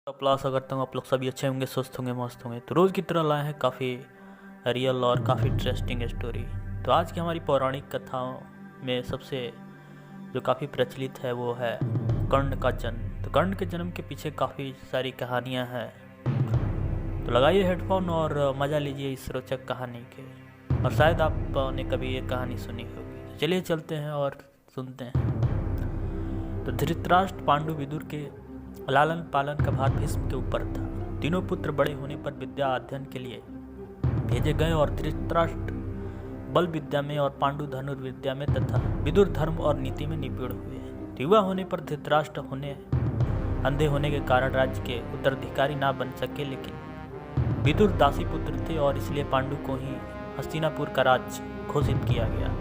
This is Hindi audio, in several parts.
तो आशा करता हूँ आप लोग सभी अच्छे होंगे, स्वस्थ होंगे, मस्त होंगे। तो रोज़ की तरह लाए हैं काफ़ी रियल और काफ़ी इंटरेस्टिंग स्टोरी। तो आज की हमारी पौराणिक कथाओं में सबसे जो काफ़ी प्रचलित है वो है कर्ण का जन्म। तो कर्ण के जन्म के पीछे काफ़ी सारी कहानियाँ हैं। तो लगाइए हेडफोन और मज़ा लीजिए इस रोचक कहानी के। और शायद आपने कभी ये कहानी सुनी होगी। तो चलिए चलते हैं और सुनते हैं। तो धृतराष्ट्र पांडु विदुर के लालन पालन का भार भीष्म के ऊपर था। तीनों पुत्र बड़े होने पर विद्या अध्ययन के लिए भेजे गए और धृतराष्ट्र बल विद्या में और पांडु धनुर्विद्या में तथा विदुर धर्म और नीति में निपुण हुए। युवा होने पर धृतराष्ट्र अंधे होने के कारण राज्य के उत्तराधिकारी ना बन सके, लेकिन विदुर दासी पुत्र थे और इसलिए पांडु को ही हस्तिनापुर का राज घोषित किया गया।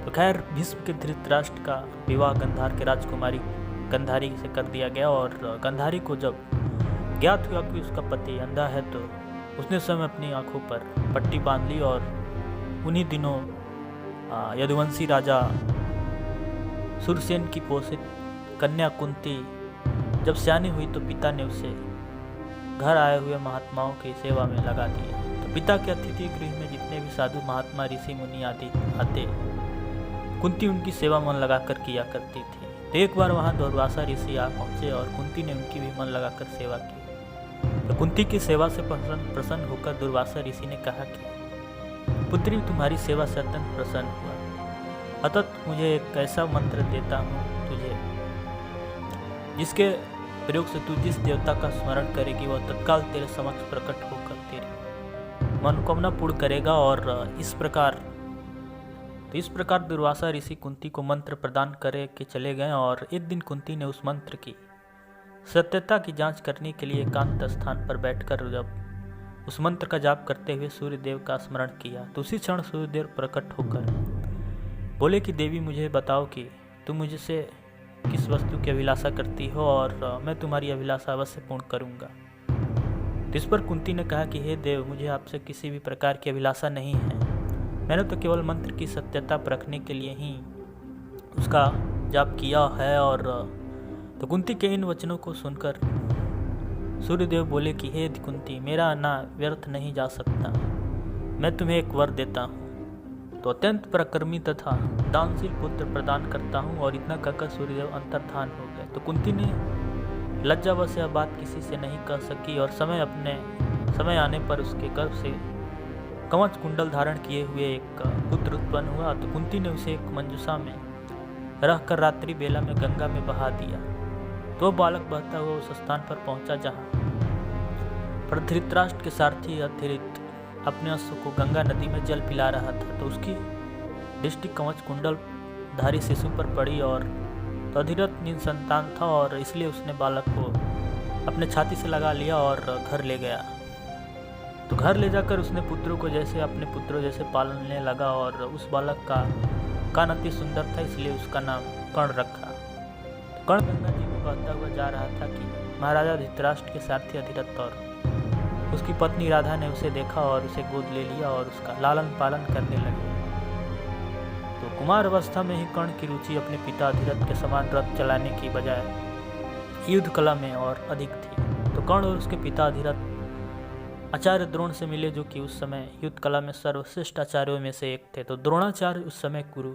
तो खैर भीष्म के धृतराष्ट्र का विवाह गंधार के राजकुमारी गंधारी से कर दिया गया और गंधारी को जब ज्ञात हुआ कि उसका पति अंधा है तो उसने स्वयं अपनी आंखों पर पट्टी बांध ली। और उन्हीं दिनों यदुवंशी राजा सुरसेन की पोषित कन्या कुंती जब सयानी हुई तो पिता ने उसे घर आए हुए महात्माओं की सेवा में लगा दिया। तो पिता के अतिथि गृह में जितने भी साधु महात्मा ऋषि मुनि आदि आते, कुंती उनकी सेवा मन लगाकर किया करती थी। तो एक बार वहाँ दुर्वासा ऋषि आ पहुँचे और कुंती ने उनकी भी मन लगाकर सेवा की। तो कुंती की सेवा से प्रसन्न होकर दुर्वासा ऋषि ने कहा कि पुत्री, तुम्हारी सेवा से अत्यंत प्रसन्न हुआ, अतः मुझे एक ऐसा मंत्र देता हूँ तुझे, जिसके प्रयोग से तू जिस देवता का स्मरण करेगी वह तत्काल तेरे समक्ष प्रकट होकर तेरी मनोकामना पूर्ण करेगा। और इस प्रकार दुर्वासा ऋषि कुंती को मंत्र प्रदान करे के चले गए। और एक दिन कुंती ने उस मंत्र की सत्यता की जांच करने के लिए एकांत स्थान पर बैठकर जब उस मंत्र का जाप करते हुए सूर्यदेव का स्मरण किया तो उसी क्षण सूर्यदेव प्रकट होकर बोले कि देवी, मुझे बताओ कि तुम मुझसे किस वस्तु की अभिलाषा करती हो और मैं तुम्हारी अभिलाषा अवश्य पूर्ण करूंगा। तो इस पर कुंती ने कहा कि हे देव, मुझे आपसे किसी भी प्रकार की अभिलाषा नहीं है। मैंने तो केवल मंत्र की सत्यता परखने के लिए ही उसका जाप किया है। और तो कुंती के इन वचनों को सुनकर सूर्यदेव बोले कि हे कुंती, मेरा आना व्यर्थ नहीं जा सकता। मैं तुम्हें एक वर देता हूँ, तो अत्यंत पराक्रमी तथा दानशील पुत्र प्रदान करता हूँ। और इतना कहकर सूर्यदेव अंतर्धान हो गए। तो कुंती ने लज्जावश यह बात किसी से नहीं कह सकी और समय आने पर उसके गर्भ से कवच कुंडल धारण किए हुए एक पुत्र उत्पन्न हुआ। तो कुंती ने उसे एक मंजूषा में रखकर रात्रि बेला में गंगा में बहा दिया। तो बालक बहता हुआ उस स्थान पर पहुंचा जहां पर धृतराष्ट्र के सारथी अथिरित अपने अश्व को गंगा नदी में जल पिला रहा था। तो उसकी दृष्टि कवच कुंडल धारी शिशु पर पड़ी और तो अधिरथ निसंतान था और इसलिए उसने बालक को अपने छाती से लगा लिया और घर ले गया। तो घर ले जाकर उसने पुत्रों को जैसे अपने पुत्रों जैसे पालने लगा और उस बालक का कान अति सुंदर था, इसलिए उसका नाम कर्ण रखा। तो कर्ण गंगा जी में बहता हुआ जा रहा था कि महाराजा धृतराष्ट्र के सारथी अधिरथ और उसकी पत्नी राधा ने उसे देखा और उसे गोद ले लिया और उसका लालन पालन करने लगे। तो कुमार अवस्था में ही कर्ण की रुचि अपने पिता अधिरथ के समान रथ चलाने की बजाय युद्ध कला में और अधिक थी। तो कर्ण और उसके पिता अधिरथ आचार्य द्रोण से मिले, जो कि उस समय युद्ध कला में सर्वश्रेष्ठ आचार्यों में से एक थे। तो द्रोणाचार्य उस समय कुरु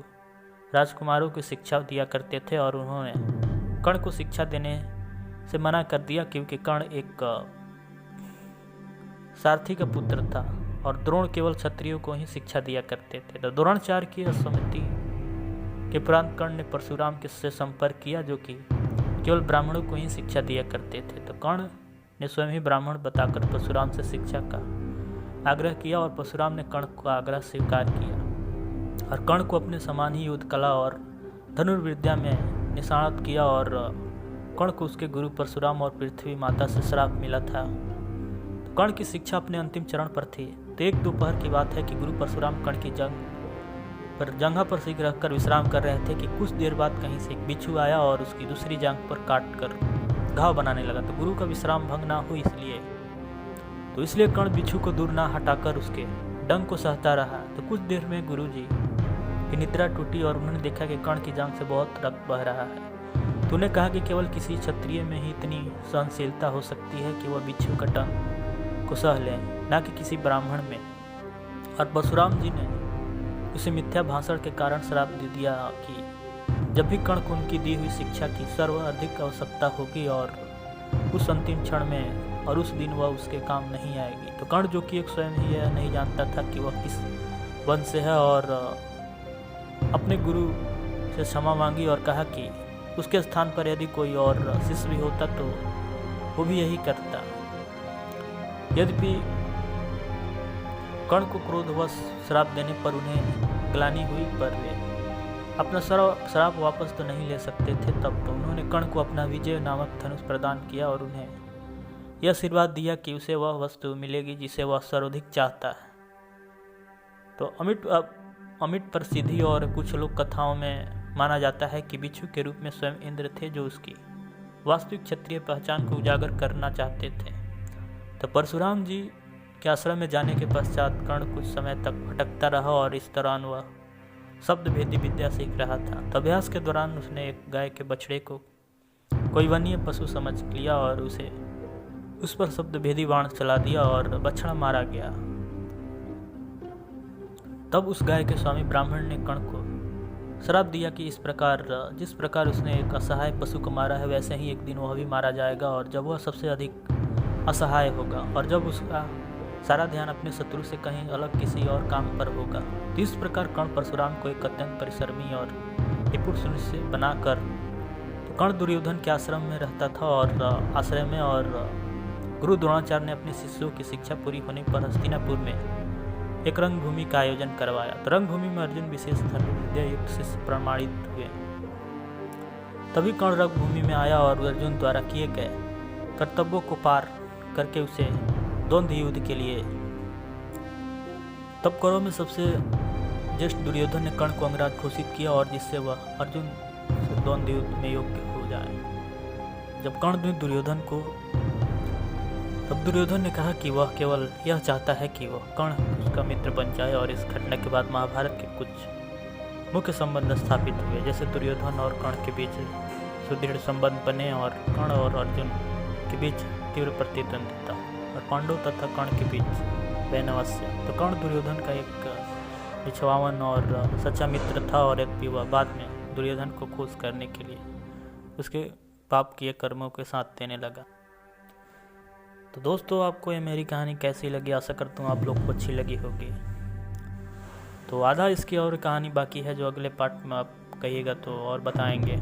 राजकुमारों को शिक्षा दिया करते थे और उन्होंने कर्ण को शिक्षा देने से मना कर दिया, क्योंकि कर्ण एक सारथी का पुत्र था और द्रोण केवल क्षत्रियों को ही शिक्षा दिया करते थे। तो द्रोणाचार्य की असहमति के उपरांत कर्ण ने परशुराम से संपर्क किया, जो कि केवल ब्राह्मणों को ही शिक्षा दिया करते थे। तो कर्ण ने स्वयं ही ब्राह्मण बताकर परशुराम से शिक्षा का आग्रह किया और परशुराम ने कर्ण का आग्रह स्वीकार किया और कर्ण को अपने समान ही युद्ध कला और धनुर्विद्या में निशानत किया। और कर्ण को उसके गुरु परशुराम और पृथ्वी माता से श्राप मिला था। तो कर्ण की शिक्षा अपने अंतिम चरण पर थी। तो एक दोपहर की बात है कि गुरु परशुराम कर्ण की जंघा पर सिर रखकर विश्राम कर रहे थे कि कुछ देर बाद कहीं से एक बिच्छू आया और उसकी दूसरी जांघ पर काट कर घाव बनाने लगा। तो गुरु का विश्राम भंग ना हो इसलिए कर्ण बिच्छू को दूर ना हटाकर उसके डंक को सहता रहा। तो कुछ देर में गुरु जी की निद्रा टूटी और उन्होंने देखा कि कर्ण की जांघ से बहुत रक्त बह रहा है। तूने कहा कि केवल किसी क्षत्रिय में ही इतनी सहनशीलता हो सकती है कि वह बिच्छू का टंक को सह ले, ना कि किसी ब्राह्मण में। और परशुराम जी ने उसे मिथ्या भाषण के कारण श्राप दे दिया कि जब भी कर्ण को उनकी दी हुई शिक्षा की सर्वाधिक आवश्यकता होगी और उस अंतिम क्षण में और उस दिन वह उसके काम नहीं आएगी। तो कर्ण, जो कि एक स्वयं ही यह नहीं जानता था कि वह किस वंश से है, और अपने गुरु से क्षमा मांगी और कहा कि उसके स्थान पर यदि कोई और शिष्य भी होता तो वो भी यही करता। यद्यपि कर्ण को क्रोधवश श्राप देने पर उन्हें ग्लानि हुई, पर वे अपना श्राप वापस तो नहीं ले सकते थे। तब तो उन्होंने कर्ण को अपना विजय नामक धनुष प्रदान किया और उन्हें यह आशीर्वाद दिया कि उसे वह वस्तु मिलेगी जिसे वह सर्वाधिक चाहता है। तो अमिट प्रसिद्धि और कुछ लोक कथाओं में माना जाता है कि बिच्छू के रूप में स्वयं इंद्र थे, जो उसकी वास्तविक क्षत्रिय पहचान को उजागर करना चाहते थे। तो परशुराम जी के आश्रम में जाने के पश्चात कर्ण कुछ समय तक भटकता रहा और इस दौरान वह शब्द भेदी विद्या सीख रहा था। तो अभ्यास के दौरान उसने एक गाय के बछड़े को कोई वन्य पशु समझ लिया और उस पर शब्द भेदी बाण चला दिया और बछड़ा मारा गया। तब उस गाय के स्वामी ब्राह्मण ने कर्ण को श्राप दिया कि जिस प्रकार उसने एक असहाय पशु को मारा है, वैसे ही एक दिन वह भी मारा जाएगा, और जब वह सबसे अधिक असहाय होगा और जब उसका सारा ध्यान अपने शत्रु से कहीं अलग किसी और काम पर होगा। तो इस प्रकार कर्ण परशुराम को एक अत्यंत परिश्रमी और निपुण शिष्य बनाकर तो कर्ण दुर्योधन के आश्रम में रहता था और आश्रय में, और गुरु द्रोणाचार्य ने अपने शिष्यों की शिक्षा पूरी होने पर हस्तिनापुर में एक रंगभूमि का आयोजन करवाया। तो रंगभूमि में अर्जुन विशेष धनुर्विद्या युक्त शिष्य प्रमाणित हुए। तभी कर्ण रंगभूमि में आया और अर्जुन द्वारा किए गए कर्तव्यों को पार करके उसे द्वंद्व युद्ध के लिए, तब कौरवों में सबसे ज्येष्ठ दुर्योधन ने कर्ण को अंगराज घोषित किया और जिससे वह अर्जुन से द्वंद्व युद्ध में योग्य हो जाए। जब कर्ण ने तब दुर्योधन ने कहा कि वह केवल यह चाहता है कि वह कर्ण उसका मित्र बन जाए, और इस घटना के बाद महाभारत के कुछ मुख्य संबंध स्थापित हुए, जैसे दुर्योधन और कर्ण के बीच सुदृढ़ संबंध बने और कर्ण और अर्जुन के बीच तीव्र प्रतिद्वंदिता और पांडव तथा कर्ण के बीच वैनवस्य। तो कर्ण दुर्योधन का एक निछावन और सच्चा मित्र था, और एक विवाह बाद में दुर्योधन को खुश करने के लिए उसके पाप किए कर्मों के साथ देने लगा। तो दोस्तों, आपको ये मेरी कहानी कैसी लगी? आशा करता हूँ आप लोग को अच्छी लगी होगी। तो आधा इसकी और कहानी बाकी है, जो अगले पार्ट में आप कहिएगा तो और बताएंगे।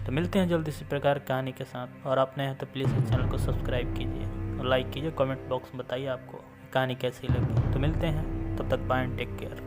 तो मिलते हैं जल्दी इसी प्रकार कहानी के साथ, और आप नए हैं तो प्लीज़ इस चैनल को सब्सक्राइब कीजिए और लाइक कीजिए। कमेंट बॉक्स में बताइए आपको कहानी कैसी लगी। तो मिलते हैं, तब तक बाय एंड टेक केयर।